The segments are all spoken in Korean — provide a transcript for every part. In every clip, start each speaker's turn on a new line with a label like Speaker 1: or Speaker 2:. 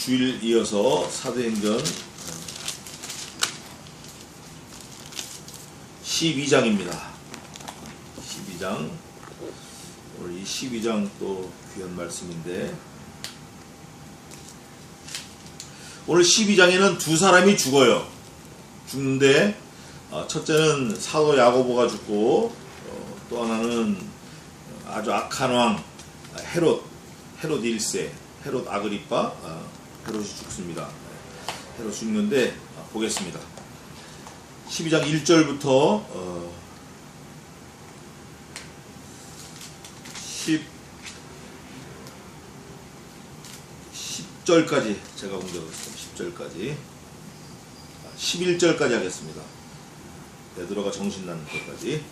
Speaker 1: 주일 이어서 사도행전 12장입니다. 12장. 오늘 이 12장 또 귀한 말씀인데, 오늘 12장에는 두 사람이 죽어요. 죽는데 첫째는 사도 야고보가 죽고, 또 하나는 아주 악한 왕 헤롯 1세, 헤롯 아그리파, 헤롯이 죽습니다. 헤롯 죽는데 보겠습니다. 12장 1절부터 10절까지 제가 공개하겠습니다. 10절까지 11절까지 하겠습니다. 베드로가 정신나는 것까지.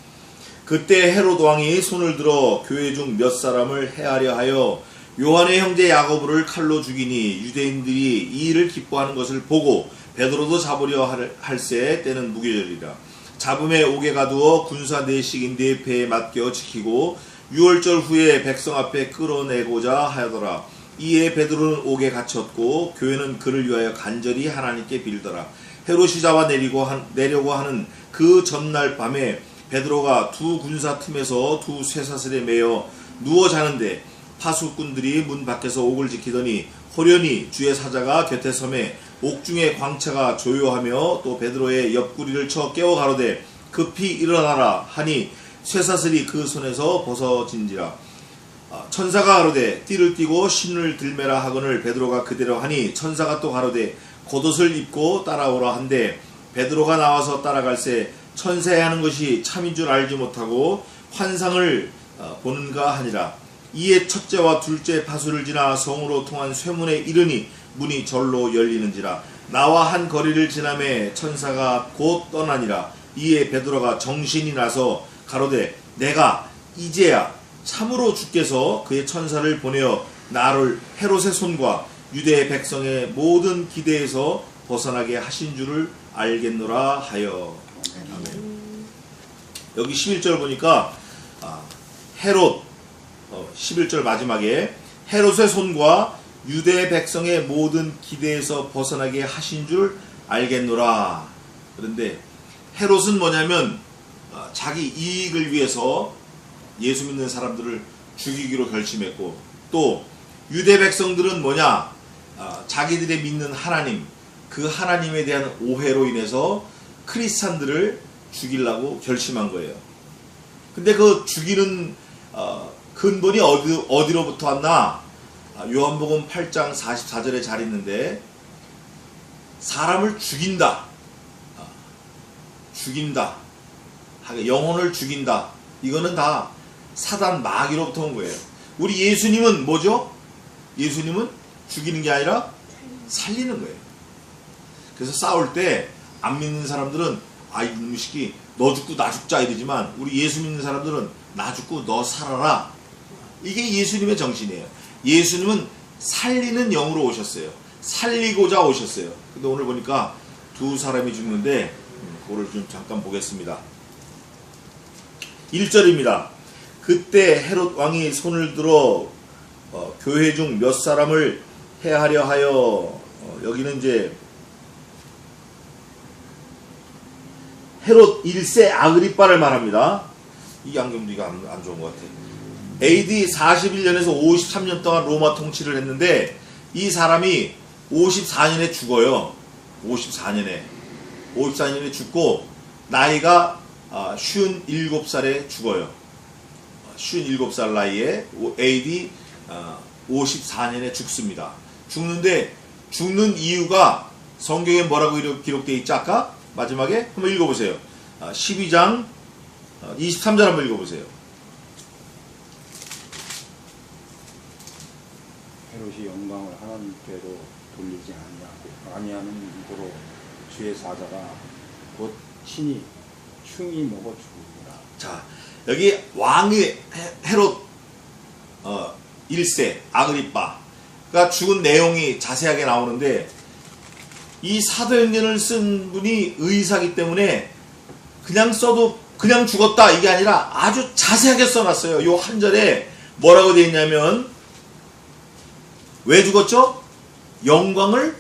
Speaker 1: 그때 헤롯 왕이 손을 들어 교회 중 몇 사람을 해하려 하여 요한의 형제 야고보를 칼로 죽이니, 유대인들이 이 일을 기뻐하는 것을 보고 베드로도 잡으려 할새 때는 무교절이라. 잡음에 옥에 가두어 군사 4씩 네 배에 맡겨 지키고 6월절 후에 백성 앞에 끌어내고자 하더라. 이에 베드로는 옥에 갇혔고 교회는 그를 위하여 간절히 하나님께 빌더라. 헤롯이 잡아내려고 하는 그 전날 밤에 베드로가 두 군사 틈에서 두 쇠사슬에 매여 누워 자는데, 파수꾼들이 문 밖에서 옥을 지키더니 호련히 주의 사자가 곁에 서매 옥중에 광채가 조요하며 또 베드로의 옆구리를 쳐 깨워 가로되 급히 일어나라 하니 쇠사슬이 그 손에서 벗어진지라. 천사가 가로되 띠를 띠고 신을 들매라 하거늘 베드로가 그대로 하니, 천사가 또 가로되 겉옷을 입고 따라오라 한데, 베드로가 나와서 따라갈새 천사하는 것이 참인 줄 알지 못하고 환상을 보는가 하니라. 이에 첫째와 둘째 파수를 지나 성으로 통한 쇠문에 이르니 문이 절로 열리는지라. 나와 한 거리를 지나매 천사가 곧 떠나니라. 이에 베드로가 정신이 나서 가로되 내가 이제야 참으로 주께서 그의 천사를 보내어 나를 헤롯의 손과 유대 백성의 모든 기대에서 벗어나게 하신 줄을 알겠노라 하여. 아멘. 여기 11절 보니까 헤롯, 11절 마지막에 헤롯의 손과 유대 백성의 모든 기대에서 벗어나게 하신 줄 알겠노라. 그런데 헤롯은 뭐냐면 자기 이익을 위해서 예수 믿는 사람들을 죽이기로 결심했고, 또 유대 백성들은 뭐냐, 자기들의 믿는 하나님, 그 하나님에 대한 오해로 인해서 크리스찬들을 죽이려고 결심한 거예요. 근데 그 죽이는 근본이 어디로부터 왔나? 요한복음 8장 44절에 잘 있는데, 사람을 죽인다, 영혼을 죽인다, 이거는 다 사단 마귀로부터 온 거예요. 우리 예수님은 뭐죠? 예수님은 죽이는 게 아니라 살리는 거예요. 그래서 싸울 때 안 믿는 사람들은 이놈의 새끼 너 죽고 나 죽자 이러지만, 우리 예수 믿는 사람들은 나 죽고 너 살아라. 이게 예수님의 정신이에요. 예수님은 살리는 영으로 오셨어요. 살리고자 오셨어요. 근데 오늘 보니까 두 사람이 죽는데, 그거를 좀 잠깐 보겠습니다. 1절입니다. 그때 헤롯 왕이 손을 들어 교회 중 몇 사람을 해하려 하여, 여기는 이제 헤롯 1세 아그리빠를 말합니다. 이 안경도 이거 안 좋은 것 같아. AD 41년에서 53년 동안 로마 통치를 했는데, 이 사람이 54년에 죽어요. 54년에 죽고 나이가 57살에 죽어요. 57살 나이에 AD 54년에 죽습니다. 죽는데, 죽는 이유가 성경에 뭐라고 기록되어 있지? 아까 마지막에 한번 읽어보세요. 12장 23절 한번 읽어보세요.
Speaker 2: 헤롯이 영광을 하나님께로 돌리지 아니하는 이도로 주의 사자가 곧 친히 충이 먹어 죽으리라.
Speaker 1: 자, 여기 왕이 헤롯 1세 아그리빠가 죽은 내용이 자세하게 나오는데, 이 사도행전을 쓴 분이 의사기 때문에 그냥 써도 그냥 죽었다 이게 아니라 아주 자세하게 써놨어요. 요 한 절에 뭐라고 되어 있냐면, 왜 죽었죠? 영광을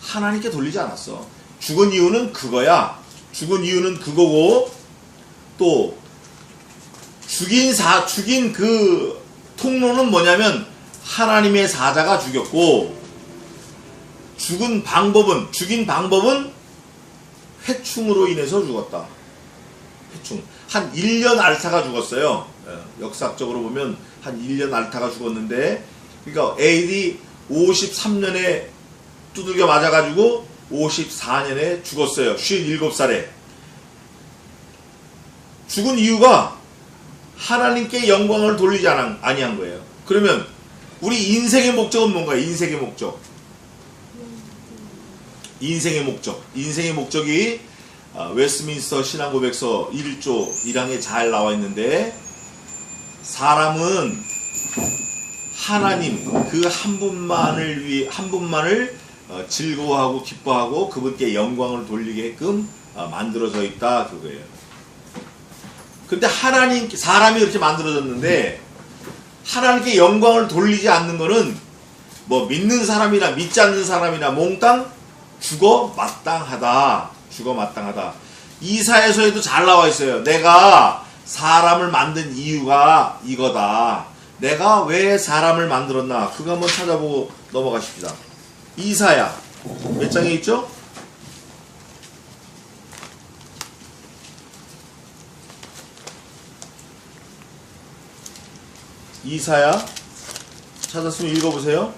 Speaker 1: 하나님께 돌리지 않았어. 죽은 이유는 그거야. 죽은 이유는 그거고, 또 죽인 그 통로는 뭐냐면 하나님의 사자가 죽였고, 죽인 방법은 회충으로 인해서 죽었다. 회충. 한 1년 앓다가 죽었어요. 역사적으로 보면 한 1년 앓다가 죽었는데, 그러니까 AD 53년에 두들겨 맞아가지고 54년에 죽었어요. 57살에. 죽은 이유가 하나님께 영광을 돌리지 아니한 거예요. 그러면 우리 인생의 목적은 뭔가요? 인생의 목적. 인생의 목적이 웨스트민스터 신앙고백서 1조 1항에 잘 나와 있는데, 사람은 하나님 그 한 분만을 즐거워하고 기뻐하고 그분께 영광을 돌리게끔 만들어져 있다, 그거예요. 근데 사람이 그렇게 만들어졌는데 하나님께 영광을 돌리지 않는 거는 뭐 믿는 사람이나 믿지 않는 사람이나 몽땅 죽어 마땅하다. 이사야서에도 잘 나와 있어요. 내가 사람을 만든 이유가 이거다. 내가 왜 사람을 만들었나? 그거 한번 찾아보고 넘어가십시다. 이사야 몇 장에 있죠? 이사야 찾았으면 읽어보세요.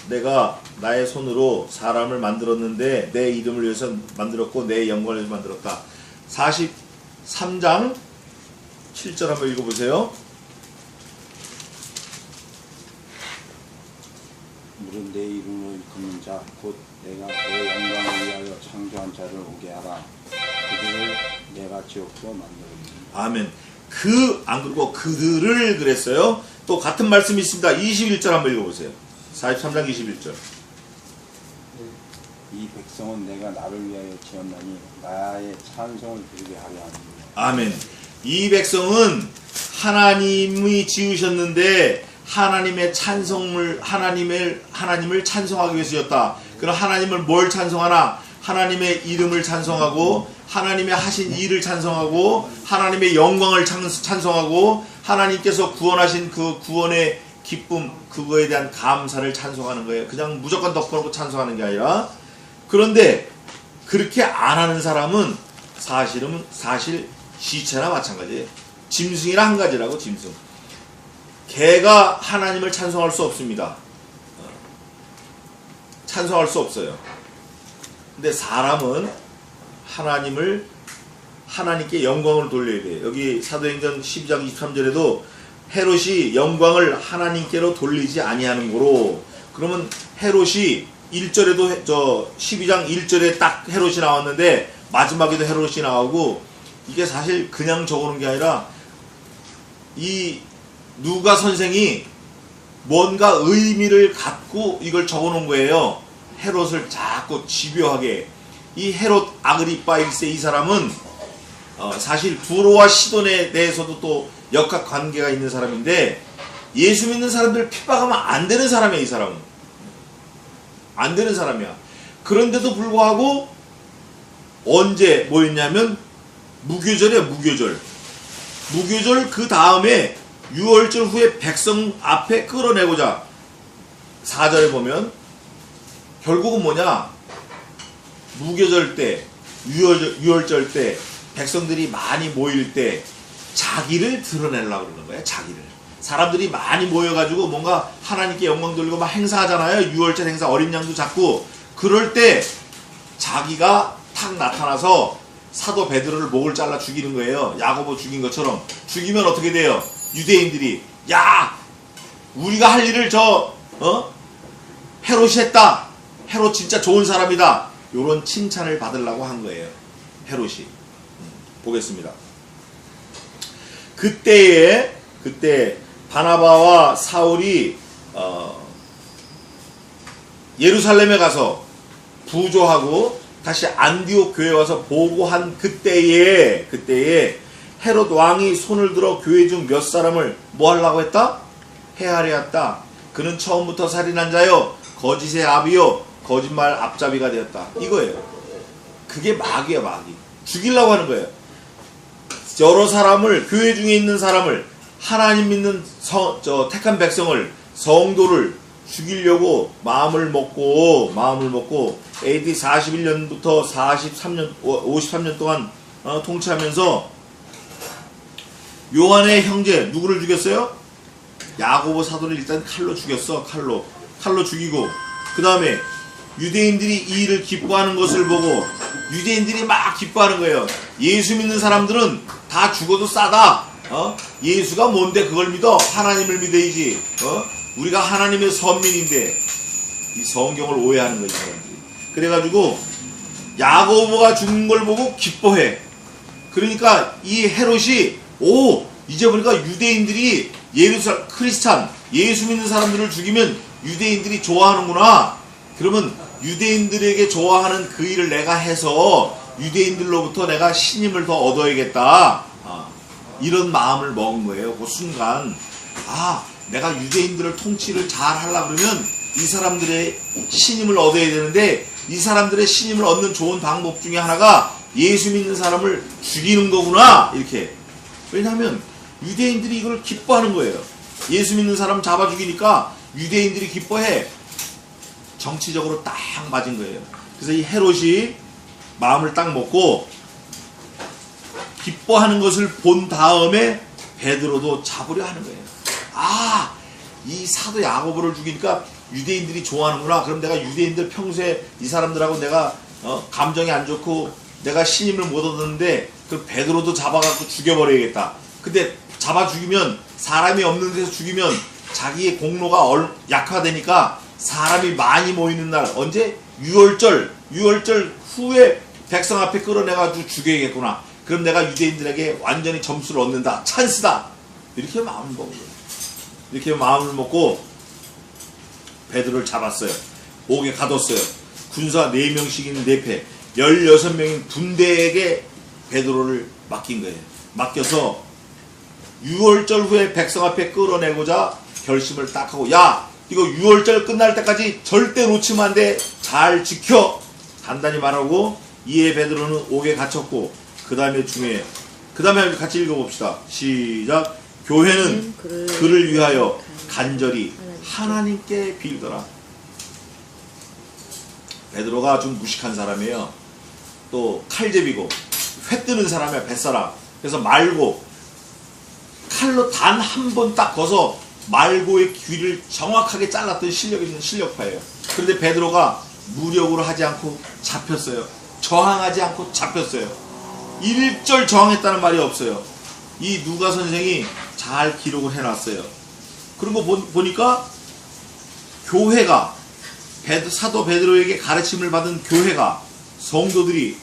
Speaker 1: 내가 나의 손으로 사람을 만들었는데 내 이름을 위해서 만들었고 내 영광을 위해서 만들었다. 43장 7절 한번 읽어보세요.
Speaker 2: 물은 내 이름을 걷는 자 곧 내가 내 영광을 위하여 창조한 자를 오게 하라. 그들을 내가 지옥으로 만들었니.
Speaker 1: 아멘. 안 그리고 그들을 그랬어요. 또 같은 말씀이 있습니다. 21절 한번 읽어보세요. 43장 21절.
Speaker 2: 이 백성은 내가 나를 위하여 지었나니 나의 찬송을 부르게 하려 하느니라.
Speaker 1: 아멘. 이 백성은 하나님이 지으셨는데 하나님을 찬송하기 위해서였다. 그럼 하나님을 뭘 찬송하나? 하나님의 이름을 찬송하고 하나님의 하신 일을 찬송하고 하나님의 영광을 찬송하고 하나님께서 구원하신 그 구원의 기쁨, 그거에 대한 감사를 찬송하는 거예요. 그냥 무조건 덮어놓고 찬송하는 게 아니라. 그런데 그렇게 안 하는 사람은 사실 시체나 마찬가지예요. 짐승이나 한 가지라고. 짐승. 개가 하나님을 찬송할 수 없습니다. 찬송할 수 없어요. 근데 사람은 하나님께 영광을 돌려야 돼요. 여기 사도행전 12장 23절에도 헤롯이 영광을 하나님께로 돌리지 아니하는 거로. 그러면 헤롯이 1절에도 12장 1절에 딱 헤롯이 나왔는데 마지막에도 헤롯이 나오고, 이게 사실 그냥 적어놓은 게 아니라 이 누가 선생이 뭔가 의미를 갖고 이걸 적어놓은 거예요. 헤롯을 자꾸 집요하게. 이 헤롯 아그리빠 1세 이 사람은 사실 두로와 시돈에 대해서도 또 역학관계가 있는 사람인데, 예수 믿는 사람들 핍박하면 안 되는 사람이야. 이 사람은 안 되는 사람이야. 그런데도 불구하고 언제 뭐였냐면 무교절이야. 무교절 그 다음에 유월절 후에 백성 앞에 끌어내고자 4절에 보면 결국은 뭐냐, 무교절 때 유월절 때 백성들이 많이 모일 때 자기를 드러내려고 그러는 거야. 자기를. 사람들이 많이 모여가지고 뭔가 하나님께 영광 돌리고 막 행사하잖아요. 유월절 행사, 어린 양도 잡고. 그럴 때 자기가 탁 나타나서 사도 베드로를 목을 잘라 죽이는 거예요. 야고보 죽인 것처럼. 죽이면 어떻게 돼요? 유대인들이 야, 우리가 할 일을 헤롯이 했다. 헤롯 진짜 좋은 사람이다. 요런 칭찬을 받으려고 한 거예요. 헤롯이. 보겠습니다. 그때 바나바와 사울이 예루살렘에 가서 부조하고 다시 안디옥 교회에 와서 보고한 그때에 헤롯 왕이 손을 들어 교회 중 몇 사람을 뭐 하려고 했다? 해하려 했다. 그는 처음부터 살인한 자요 거짓의 아비요 거짓말 앞잡이가 되었다. 이거예요. 그게 마귀야, 마귀. 죽이려고 하는 거예요. 여러 사람을, 교회 중에 있는 사람을, 하나님 믿는 택한 백성을, 성도를 죽이려고 마음을 먹고 AD 41년부터 53년 동안 통치하면서 요한의 형제 누구를 죽였어요? 야고보 사도를 일단 칼로 죽였어. 칼로 죽이고, 그 다음에 유대인들이 이 일을 기뻐하는 것을 보고 유대인들이 막 기뻐하는 거예요. 예수 믿는 사람들은 다 죽어도 싸다. 예수가 뭔데 그걸 믿어? 하나님을 믿어야지. 우리가 하나님의 선민인데. 이 성경을 오해하는 거지, 사람들이. 그래가지고 야고보가 죽은 걸 보고 기뻐해. 그러니까 이 헤롯이 이제 보니까 유대인들이 크리스찬, 예수 믿는 사람들을 죽이면 유대인들이 좋아하는구나. 그러면 유대인들에게 좋아하는 그 일을 내가 해서 유대인들로부터 내가 신임을 더 얻어야겠다. 이런 마음을 먹은 거예요. 그 순간 내가 유대인들을 통치를 잘 하려고 그러면 이 사람들의 신임을 얻어야 되는데, 이 사람들의 신임을 얻는 좋은 방법 중에 하나가 예수 믿는 사람을 죽이는 거구나. 이렇게. 왜냐하면 유대인들이 이걸 기뻐하는 거예요. 예수 믿는 사람 잡아 죽이니까 유대인들이 기뻐해. 정치적으로 딱 맞은 거예요. 그래서 이 헤롯이 마음을 딱 먹고 기뻐하는 것을 본 다음에 베드로도 잡으려 하는 거예요. 이 사도 야고보를 죽이니까 유대인들이 좋아하는구나. 그럼 내가 유대인들 평소에 이 사람들하고 내가 감정이 안 좋고 내가 신임을 못 얻었는데 그 베드로도 잡아갖고 죽여버려야겠다. 근데 잡아 죽이면, 사람이 없는 데서 죽이면 자기의 공로가 약화되니까 사람이 많이 모이는 날, 언제? 6월절 후에 백성 앞에 끌어내가지고 죽여야겠구나. 그럼 내가 유대인들에게 완전히 점수를 얻는다. 찬스다. 이렇게 마음을 먹은 거예요. 이렇게 마음을 먹고 베드로를 잡았어요. 옥에 가뒀어요. 군사 4명씩인 4패 16명인 군대에게 베드로를 맡긴 거예요. 맡겨서 6월절 후에 백성 앞에 끌어내고자 결심을 딱 하고, 이거 6월절 끝날 때까지 절대 놓치면 안 돼. 잘 지켜. 단단히 말하고, 이에 베드로는 옥에 갇혔고, 그 다음에 중에, 그 다음에 같이 읽어봅시다. 시작. 교회는 그를 위하여 간절히 하나님께 빌더라. 베드로가 좀 무식한 사람이에요. 또 칼제비고 회 뜨는 사람이야, 뱃사람. 그래서 말고 칼로 단 한 번 딱 거서 말고의 귀를 정확하게 잘랐던 실력 있는 실력파예요. 그런데 베드로가 무력으로 하지 않고 잡혔어요. 저항하지 않고 잡혔어요. 일절 저항했다는 말이 없어요. 이 누가 선생이 잘 기록을 해놨어요. 그런 거 보니까 교회가, 사도 베드로에게 가르침을 받은 교회가, 성도들이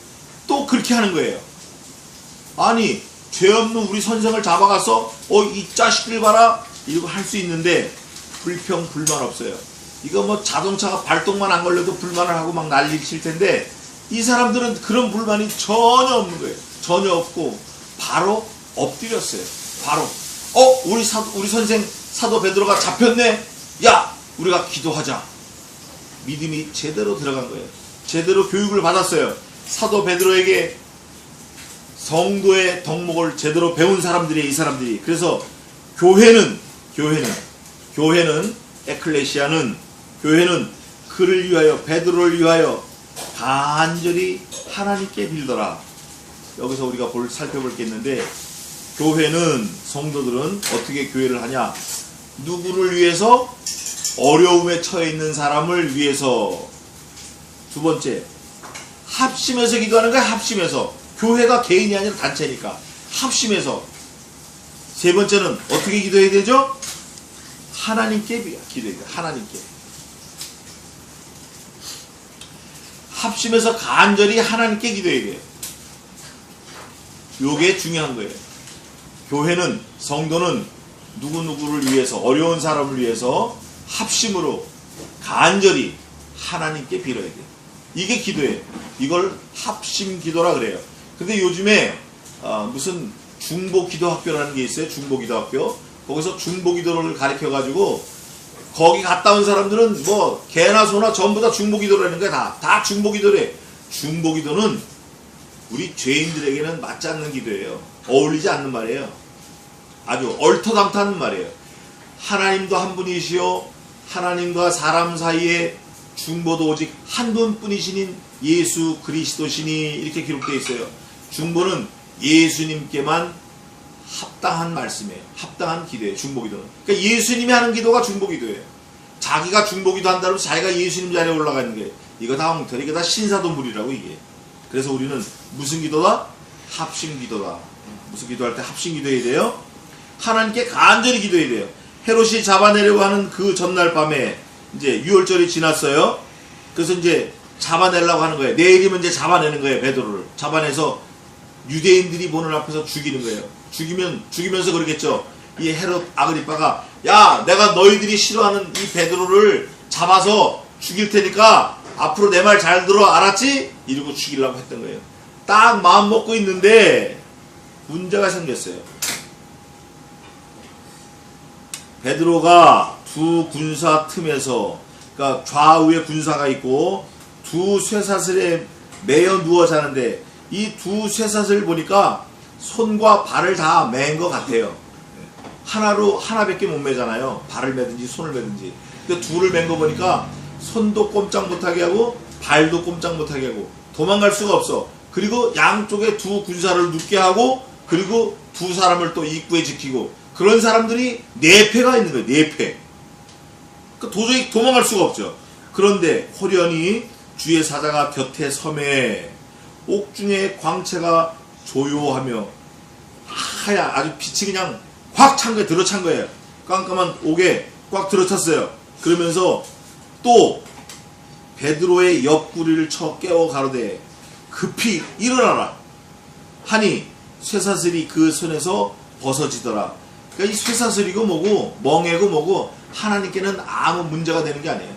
Speaker 1: 또 그렇게 하는 거예요. 아니, 죄 없는 우리 선생을 잡아가서 이 자식들 봐라 이거 할 수 있는데 불평 불만 없어요. 이거 뭐 자동차가 발동만 안 걸려도 불만을 하고 막 난리 칠 텐데 이 사람들은 그런 불만이 전혀 없는 거예요. 전혀 없고 바로 엎드렸어요. 바로 우리 선생 사도 베드로가 잡혔네. 야, 우리가 기도하자. 믿음이 제대로 들어간 거예요. 제대로 교육을 받았어요. 사도 베드로에게 성도의 덕목을 제대로 배운 사람들이에요, 이 사람들이. 그래서 교회는 에클레시아는, 교회는 그를 위하여, 베드로를 위하여 간절히 하나님께 빌더라. 여기서 우리가 살펴볼 게 있는데, 교회는, 성도들은 어떻게 교회를 하냐? 누구를 위해서? 어려움에 처해 있는 사람을 위해서. 두 번째, 합심해서 기도하는 거야. 합심해서. 교회가 개인이 아니라 단체니까 합심해서. 세 번째는 어떻게 기도해야 되죠? 하나님께 기도해야 돼요. 하나님께. 합심해서 간절히 하나님께 기도해야 돼요. 요게 중요한 거예요. 교회는, 성도는 누구누구를 위해서, 어려운 사람을 위해서 합심으로 간절히 하나님께 빌어야 돼요. 이게 기도예요. 이걸 합심 기도라 그래요. 근데 요즘에 무슨 중보 기도학교라는 게 있어요. 중보 기도학교. 거기서 중보 기도를 가르쳐 가지고 거기 갔다 온 사람들은 뭐 개나 소나 전부 다 중보기도라는 거야. 다 중보기도래. 중보기도는 우리 죄인들에게는 맞지 않는 기도예요. 어울리지 않는 말이에요. 아주 얼터당터하는 말이에요. 하나님도 한 분이시요 하나님과 사람 사이에 중보도 오직 한 분뿐이신 예수 그리스도시니 이렇게 기록되어 있어요. 중보는 예수님께만 합당한 말씀이에요. 합당한 기도예요. 중보기도는. 그러니까 예수님이 하는 기도가 중보기도예요. 자기가 중보기도 한다면 자기가 예수님 자리에 올라가 있는 게 이거 다 엉터리, 이거 다 신사동물이라고 이게. 그래서 우리는 무슨 기도다? 합심기도다. 무슨 기도할 때 합심기도해야 돼요? 하나님께 간절히 기도해야 돼요. 헤롯이 잡아내려고 하는 그 전날 밤에 이제 유월절이 지났어요. 그래서 이제 잡아내려고 하는 거예요. 내일이면 이제 잡아내는 거예요. 베드로를 잡아내서 유대인들이 보는 앞에서 죽이는 거예요. 죽이면서 그러겠죠. 이 헤롯 아그리빠가 야, 내가 너희들이 싫어하는 이 베드로를 잡아서 죽일 테니까 앞으로 내 말 잘 들어, 알았지? 이러고 죽이려고 했던 거예요. 딱 마음 먹고 있는데 문제가 생겼어요. 베드로가 두 군사 틈에서, 그러니까 좌우에 군사가 있고 두 쇠사슬에 매여 누워 자는데 이 두 쇠사슬 보니까 손과 발을 다 맨 것 같아요. 하나로 하나밖에 못 매잖아요. 발을 매든지 손을 매든지. 근데 둘을 맨 거 보니까 손도 꼼짝 못하게 하고 발도 꼼짝 못하게 하고 도망갈 수가 없어. 그리고 양쪽에 두 군사를 눕게 하고 그리고 두 사람을 또 입구에 지키고 그런 사람들이 네 패가 있는 거예요. 네 패. 그러니까 도저히 도망갈 수가 없죠. 그런데 호련히 주의 사자가 곁에 섬에 옥중에 광채가 조요하며 하얀 아주 빛이 그냥 확 찬 거예요. 들어찬 거예요. 깜깜한 옥에 꽉 들어찼어요. 그러면서 또 베드로의 옆구리를 쳐 깨워 가로되 급히 일어나라 하니 쇠사슬이 그 손에서 벗어지더라. 그러니까 이 쇠사슬이고 뭐고 멍에고 뭐고 하나님께는 아무 문제가 되는 게 아니에요.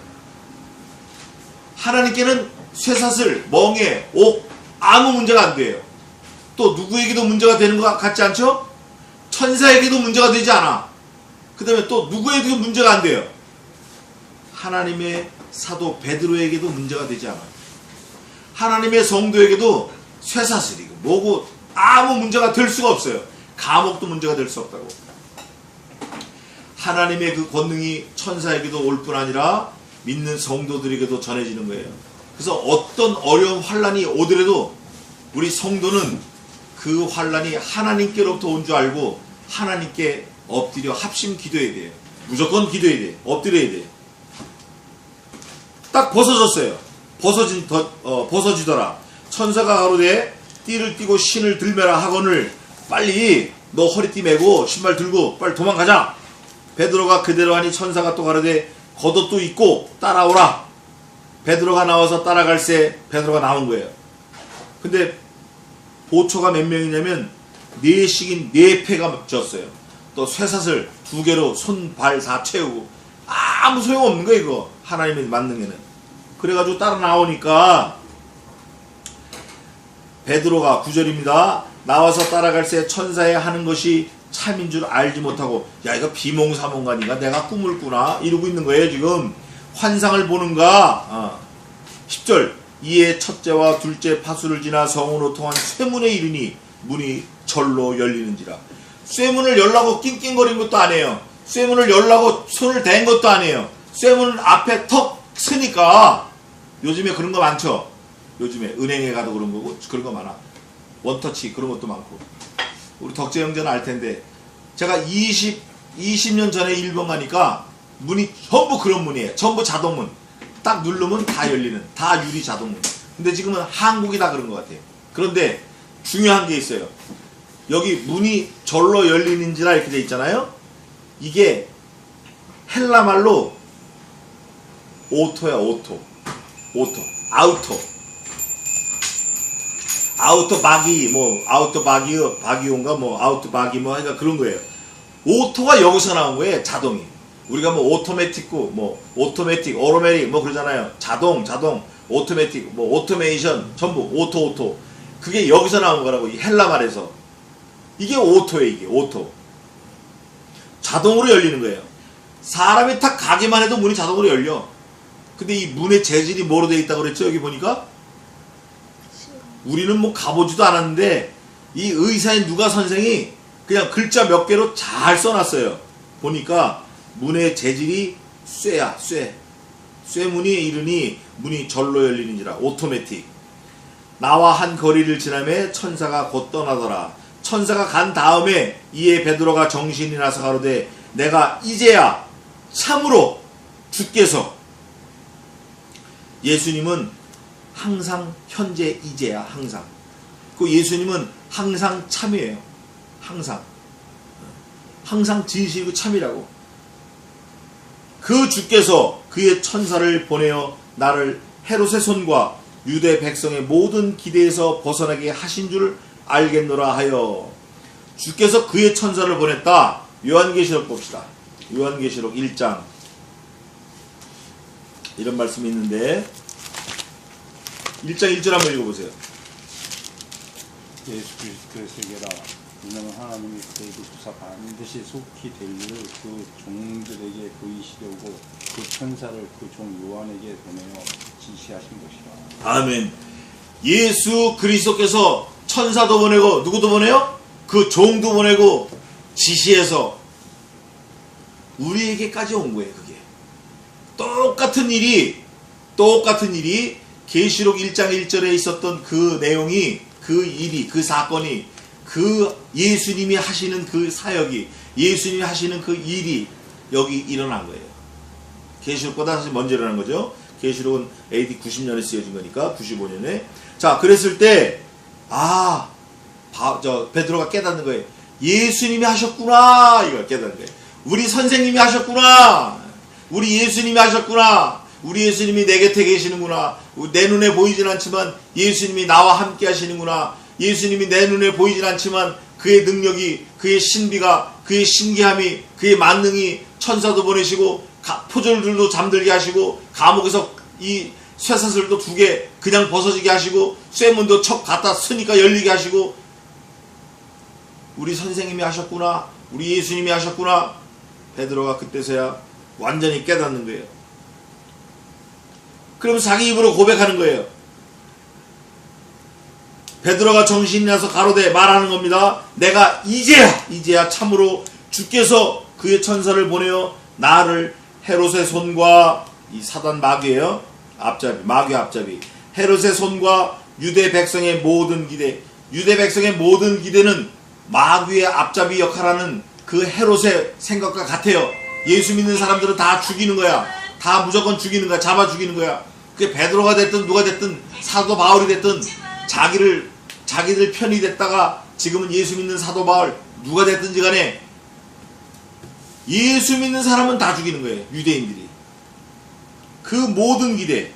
Speaker 1: 하나님께는 쇠사슬, 멍에, 옥 아무 문제가 안 돼요. 또 누구에게도 문제가 되는 것 같지 않죠? 천사에게도 문제가 되지 않아. 그 다음에 또 누구에게도 문제가 안 돼요. 하나님의 사도 베드로에게도 문제가 되지 않아요. 하나님의 성도에게도 쇠사슬이고 뭐고 아무 문제가 될 수가 없어요. 감옥도 문제가 될 수 없다고. 하나님의 그 권능이 천사에게도 올 뿐 아니라 믿는 성도들에게도 전해지는 거예요. 그래서 어떤 어려운 환란이 오더라도 우리 성도는 그 환란이 하나님께로부터 온 줄 알고 하나님께 엎드려 합심 기도해야 돼요. 무조건 기도해야 돼요. 엎드려야 돼요. 딱 벗어졌어요. 벗어지더라. 천사가 가로되 띠를 띠고 신을 들매라 하거늘 빨리 너 허리띠 메고 신발 들고 빨리 도망가자. 베드로가 그대로 하니 천사가 또 가로되 겉옷도 입고 따라오라. 베드로가 나와서 따라갈새 베드로가 나온 거예요. 근데 보초가 몇 명이냐면 4씩인 4패가 졌어요. 또 쇠사슬 2개로 손, 발 다 채우고 아무 소용없는 거예요. 이거 하나님의 만능에는. 그래가지고 따라 나오니까 베드로가 9절입니다. 나와서 따라갈새 천사의 하는 것이 참인 줄 알지 못하고 야 이거 비몽사몽간인가 내가 꿈을 꾸나 이러고 있는 거예요. 지금 환상을 보는가. 10절 이에 첫째와 둘째 파수를 지나 성으로 통한 쇠문에 이르니 문이 절로 열리는지라. 쇠문을 열라고 낑낑거린 것도 아니에요. 쇠문을 열라고 손을 댄 것도 아니에요. 쇠문 앞에 턱 쓰니까 요즘에 그런 거 많죠. 요즘에 은행에 가도 그런 거고 그런 거 많아. 원터치 그런 것도 많고. 우리 덕재 형제는 알 텐데 제가 20년 전에 일본 가니까 문이 전부 그런 문이에요. 전부 자동문. 딱 누르면 다 열리는 다 유리 자동문. 근데 지금은 한국이 다 그런 것 같아요. 그런데 중요한 게 있어요. 여기 문이 절로 열리는지라 이렇게 돼 있잖아요. 이게 헬라말로 오토야. 오토 아우토 바기 뭐 아우토 바기온가 뭐 아우토 바기 뭐 하여가 그런 거예요. 오토가 여기서 나온 거예요. 자동이. 우리가 뭐 오토매틱고 뭐 오토매틱 오토매틱 뭐 그러잖아요. 자동 오토매틱 뭐 오토메이션 전부 오토 그게 여기서 나온 거라고. 이 헬라 말에서 이게 오토예요. 이게 오토 자동으로 열리는 거예요. 사람이 딱 가기만 해도 문이 자동으로 열려. 근데 이 문의 재질이 뭐로 되어 있다고 그랬죠? 여기 보니까 우리는 뭐 가보지도 않았는데 이 의사인 누가 선생이 그냥 글자 몇 개로 잘 써놨어요. 보니까 문의 재질이 쇠야, 쇠. 쇠문이 이르니 문이 절로 열리는지라. 오토매틱. 나와 한 거리를 지나매 천사가 곧 떠나더라. 천사가 간 다음에 이에 베드로가 정신이 나서 가로되 내가 이제야 참으로 주께서. 예수님은 항상 현재 이제야 항상. 그 예수님은 항상 참이에요. 항상 진실이고 참이라고. 그 주께서 그의 천사를 보내어 나를 헤롯의 손과 유대 백성의 모든 기대에서 벗어나게 하신 줄 알겠노라 하여. 주께서 그의 천사를 보냈다. 요한계시록 봅시다. 요한계시록 1장 이런 말씀이 있는데 1장 1절 한번 읽어보세요.
Speaker 2: 예수 그리스도의 세계라. 이는 하나님이 그에게 주사 반드시 속히 될 일을 그 종들에게 보이시려고 그 천사를 그 종 요한에게 보내어 지시하신 것이라.
Speaker 1: 아멘. 예수 그리스도께서 천사도 보내고 누구도 보내요? 그 종도 보내고 지시해서 우리에게까지 온 거예요. 그게 똑같은 일이 계시록 1장 1절에 있었던 그 내용이, 그 일이, 그 사건이, 그 예수님이 하시는 그 사역이, 예수님이 하시는 그 일이 여기 일어난 거예요. 계시록보다 사실 먼저 일어난 거죠. 계시록은 AD 90년에 쓰여진 거니까 95년에. 자, 그랬을 때 베드로가 깨닫는 거예요. 예수님이 하셨구나. 이걸 깨닫는 거예요. 우리 선생님이 하셨구나. 우리 예수님이 하셨구나. 우리 예수님이 내 곁에 계시는구나. 내 눈에 보이진 않지만 예수님이 나와 함께 하시는구나. 예수님이 내 눈에 보이진 않지만 그의 능력이, 그의 신비가, 그의 신기함이, 그의 만능이 천사도 보내시고 포졸들도 잠들게 하시고 감옥에서 이 쇠사슬도 2개 그냥 벗어지게 하시고 쇠문도 척 갖다 쓰니까 열리게 하시고 우리 선생님이 하셨구나. 우리 예수님이 하셨구나. 베드로가 그때서야 완전히 깨닫는 거예요. 그러면서 자기 입으로 고백하는 거예요. 베드로가 정신이 나서 가로되 말하는 겁니다. 내가 이제야 참으로 주께서 그의 천사를 보내어 나를 헤롯의 손과, 이 사단 마귀예요. 앞잡이, 마귀 앞잡이. 헤롯의 손과 유대 백성의 모든 기대. 유대 백성의 모든 기대는 마귀의 앞잡이 역할하는 그 헤롯의 생각과 같아요. 예수 믿는 사람들은 다 죽이는 거야. 다 무조건 죽이는 거야. 잡아 죽이는 거야. 그게 베드로가 됐든 누가 됐든 사도 바울이 됐든 자기들 편이 됐다가 지금은 예수 믿는 사도 바울 누가 됐든지 간에 예수 믿는 사람은 다 죽이는 거예요. 유대인들이. 그 모든 기대,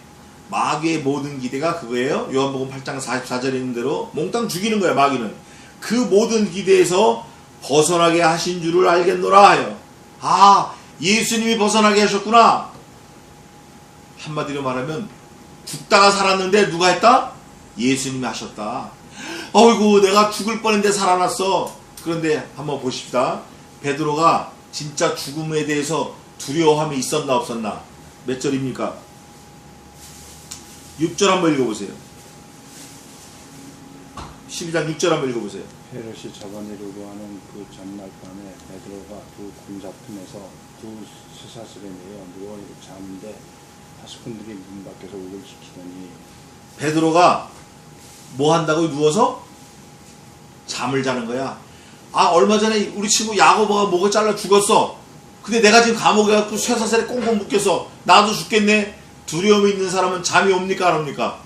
Speaker 1: 마귀의 모든 기대가 그거예요. 요한복음 8장 44절에 있는 대로 몽땅 죽이는 거야. 마귀는. 그 모든 기대에서 벗어나게 하신 줄을 알겠노라 하여. 예수님이 벗어나게 하셨구나. 한마디로 말하면 죽다가 살았는데 누가 했다? 예수님이 하셨다. 어이구 내가 죽을 뻔했는데 살아났어. 그런데 한번 보십시다. 베드로가 진짜 죽음에 대해서 두려워함이 있었나 없었나? 몇 절입니까? 6절 한번 읽어보세요. 12장 6절 한번 읽어보세요.
Speaker 2: 헤롯이 잡아내려고 하는 그 전날 밤에 베드로가 두 군잡품에서 두 쇠사슬에 매여 누워 자는데 파수꾼들이 문 밖에서 우를 지키더니.
Speaker 1: 베드로가 뭐 한다고? 누워서 잠을 자는 거야. 얼마 전에 우리 친구 야고보가 목을 잘라 죽었어. 근데 내가 지금 감옥에 가서 쇠사슬에 꽁꽁 묶여서 나도 죽겠네. 두려움이 있는 사람은 잠이 옵니까 안 옵니까?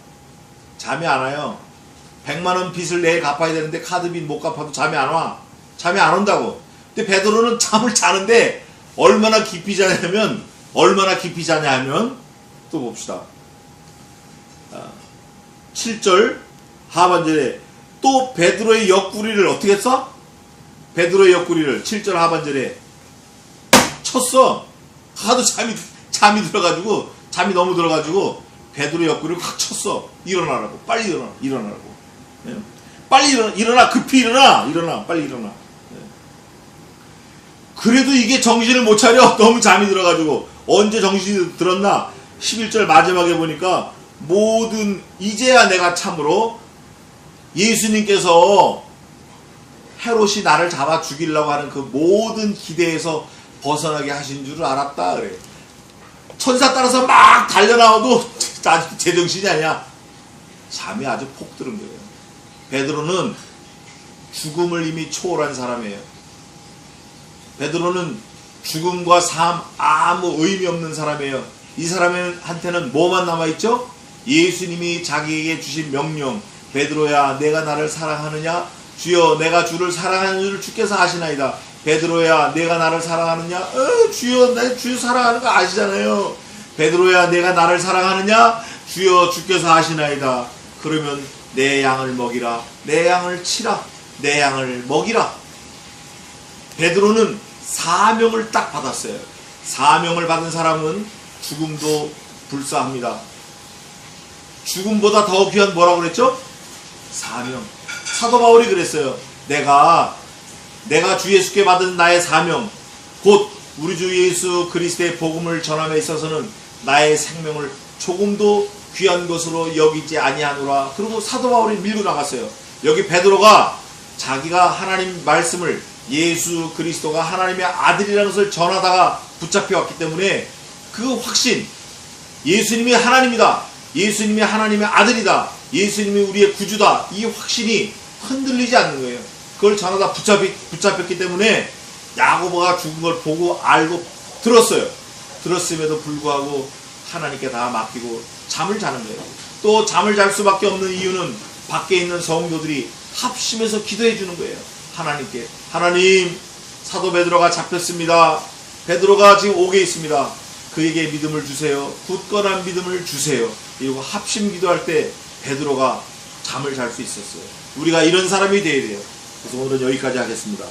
Speaker 1: 잠이 안 와요. 100만원 빚을 내일 갚아야 되는데 카드빚 못 갚아도 잠이 안 와. 잠이 안 온다고. 근데 베드로는 잠을 자는데 얼마나 깊이 자냐면 또 봅시다. 7절 하반절에 또 베드로의 옆구리를 어떻게 했어? 베드로의 옆구리를 7절 하반절에 쳤어. 하도 잠이 너무 들어가지고 베드로의 옆구리를 확 쳤어. 일어나라고. 빨리 일어나라고. 빨리 일어나. 급히 일어나. 빨리 일어나. 그래도 이게 정신을 못 차려. 너무 잠이 들어가지고. 언제 정신이 들었나? 11절 마지막에 보니까 모든 이제야 내가 참으로 예수님께서 헤롯이 나를 잡아 죽이려고 하는 그 모든 기대에서 벗어나게 하신 줄을 알았다 그래. 천사 따라서 막 달려나와도 아직 제정신이 아니야. 잠이 아주 폭 들은 거예요. 베드로는 죽음을 이미 초월한 사람이에요. 베드로는 죽음과 삶 아무 의미 없는 사람이에요. 이 사람한테는 뭐만 남아있죠? 예수님이 자기에게 주신 명령. 베드로야 내가 나를 사랑하느냐? 주여 내가 주를 사랑하는 줄 주께서 아시나이다. 베드로야 내가 나를 사랑하느냐? 주여 내 주 사랑하는 거 아시잖아요. 베드로야 내가 나를 사랑하느냐? 주여 주께서 아시나이다. 그러면 내 양을 먹이라. 내 양을 치라. 내 양을 먹이라. 베드로는 사명을 딱 받았어요. 사명을 받은 사람은 죽음도 불사합니다. 죽음보다 더 귀한 뭐라고 그랬죠? 사명. 사도 바울이 그랬어요. 내가 주 예수께 받은 나의 사명, 곧 우리 주 예수 그리스도의 복음을 전함에 있어서는 나의 생명을 조금도 귀한 것으로 여기지 아니하노라. 그리고 사도 바울이 밀고 나갔어요. 여기 베드로가 자기가 하나님 말씀을, 예수 그리스도가 하나님의 아들이라는 것을 전하다가 붙잡혀왔기 때문에 그 확신, 예수님이 하나님이다, 예수님이 하나님의 아들이다, 예수님이 우리의 구주다, 이 확신이 흔들리지 않는 거예요. 그걸 전하다 붙잡혔기 때문에 야고보가 죽은 걸 보고 알고 들었어요. 들었음에도 불구하고 하나님께 다 맡기고 잠을 자는 거예요. 또 잠을 잘 수밖에 없는 이유는 밖에 있는 성도들이 합심해서 기도해 주는 거예요. 하나님께. 하나님, 사도 베드로가 잡혔습니다. 베드로가 지금 옥에 있습니다. 그에게 믿음을 주세요. 굳건한 믿음을 주세요. 이러고 합심 기도할 때 베드로가 잠을 잘 수 있었어요. 우리가 이런 사람이 되어야 돼요. 그래서 오늘은 여기까지 하겠습니다.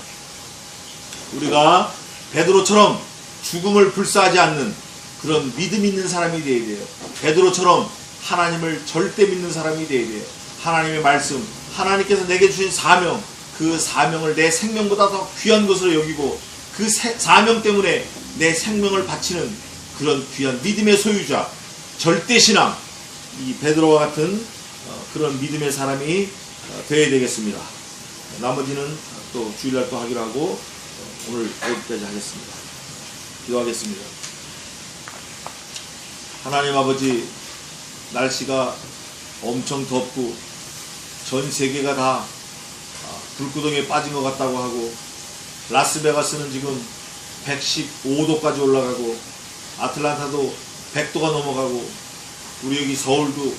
Speaker 1: 우리가 베드로처럼 죽음을 불사하지 않는 그런 믿음 있는 사람이 되어야 돼요. 베드로처럼 하나님을 절대 믿는 사람이 되어야 돼요. 하나님의 말씀, 하나님께서 내게 주신 사명, 그 사명을 내 생명보다 더 귀한 것으로 여기고 그 사명 때문에 내 생명을 바치는 그런 귀한 믿음의 소유자, 절대신앙, 이 베드로와 같은 그런 믿음의 사람이 되어야 되겠습니다. 나머지는 또 주일날 또 하기로 하고 오늘 여기까지 하겠습니다. 기도하겠습니다. 하나님 아버지, 날씨가 엄청 덥고 전 세계가 다 불구덩이에 빠진 것 같다고 하고, 라스베가스는 지금 115도까지 올라가고, 아틀란타도 100도가 넘어가고, 우리 여기 서울도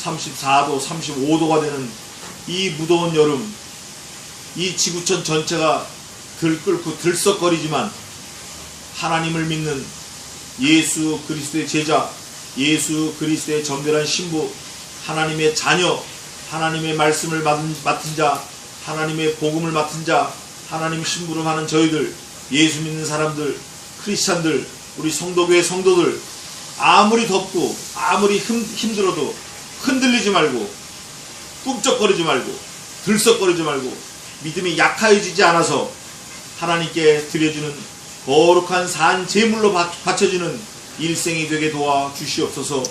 Speaker 1: 34도, 35도가 되는 이 무더운 여름, 이 지구촌 전체가 들끓고 들썩거리지만 하나님을 믿는 예수 그리스도의 제자, 예수 그리스도의 정결한 신부, 하나님의 자녀, 하나님의 말씀을 맡은 자, 하나님의 복음을 맡은 자, 하나님 심부름하는 저희들, 예수 믿는 사람들, 크리스찬들, 우리 성도교회 성도들, 아무리 덥고 아무리 힘들어도 흔들리지 말고 꿈쩍거리지 말고 들썩거리지 말고 믿음이 약해지지 않아서 하나님께 드려지는 거룩한 산 제물로 바쳐지는 일생이 되게 도와 주시옵소서.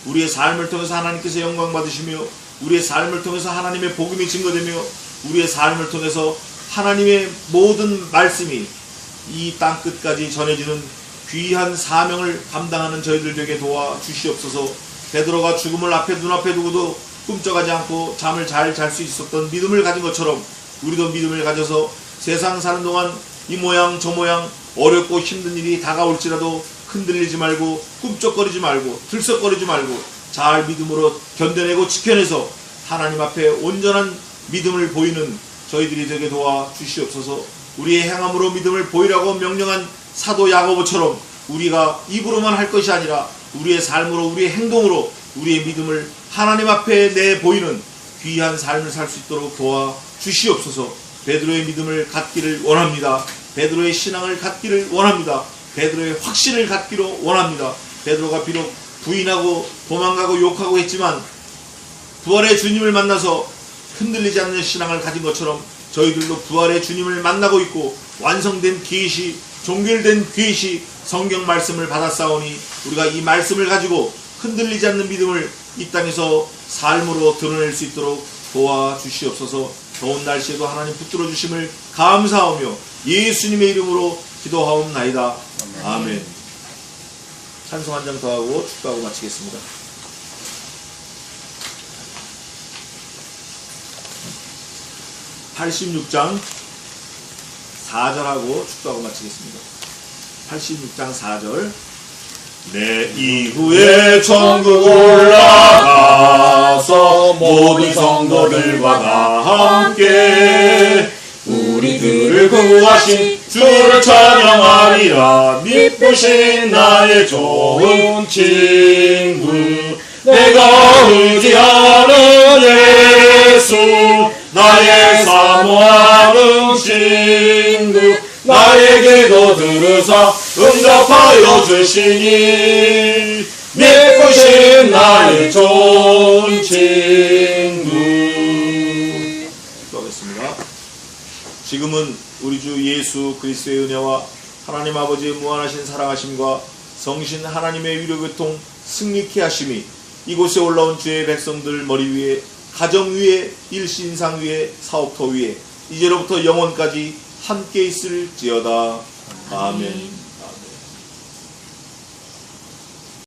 Speaker 1: 우리의 삶을 통해서 하나님께서 영광 받으시며, 우리의 삶을 통해서 하나님의 복음이 증거되며, 우리의 삶을 통해서 하나님의 모든 말씀이 이 땅끝까지 전해지는 귀한 사명을 감당하는 저희들 되게 도와 주시옵소서. 베드로가 죽음을 눈앞에 두고도 꿈쩍하지 않고 잠을 잘 잘 수 있었던 믿음을 가진 것처럼 우리도 믿음을 가져서 세상 사는 동안 이 모양 저 모양 어렵고 힘든 일이 다가올지라도 흔들리지 말고 꿈쩍거리지 말고 들썩거리지 말고 잘 믿음으로 견뎌내고 지켜내서 하나님 앞에 온전한 믿음을 보이는 저희들이 되게 도와 주시옵소서. 우리의 행함으로 믿음을 보이라고 명령한 사도 야고보처럼 우리가 입으로만 할 것이 아니라 우리의 삶으로, 우리의 행동으로 우리의 믿음을 하나님 앞에 내보이는 귀한 삶을 살 수 있도록 도와 주시옵소서. 베드로의 믿음을 갖기를 원합니다. 베드로의 신앙을 갖기를 원합니다. 베드로의 확신을 갖기로 원합니다. 베드로가 비록 부인하고 도망가고 욕하고 했지만 부활의 주님을 만나서 흔들리지 않는 신앙을 가진 것처럼 저희들도 부활의 주님을 만나고 있고 완성된 계시 종결된 계시 성경 말씀을 받았사오니 우리가 이 말씀을 가지고 흔들리지 않는 믿음을 이 땅에서 삶으로 드러낼 수 있도록 도와주시옵소서. 더운 날씨에도 하나님 붙들어 주심을 감사하며 예수님의 이름으로 기도하옵나이다. 아멘. 찬송 한 장 더 하고 축도하고 마치겠습니다. 86장 4절하고 축도하고 마치겠습니다. 86장 4절. 내 이후에 천국 올라가서 모든 성도들과 다 함께 우리들을 구하신 주를 찬양하리라. 미쁘신 나의 좋은 친구, 내가 의지하는 예수, 나의 사모하는 친구, 나에게도 들으사 응답하여 주시니 미쁘신 나의 좋은 친구. 기도하겠습니다. 지금은 우리 주 예수 그리스도의 은혜와 하나님 아버지의 무한하신 사랑하심과 성신 하나님의 위로교통 승리케 하심이 이곳에 올라온 주의 백성들 머리 위에, 가정 위에, 일신상 위에, 사업터 위에 이제로부터 영원까지 함께 있을지어다. 아멘.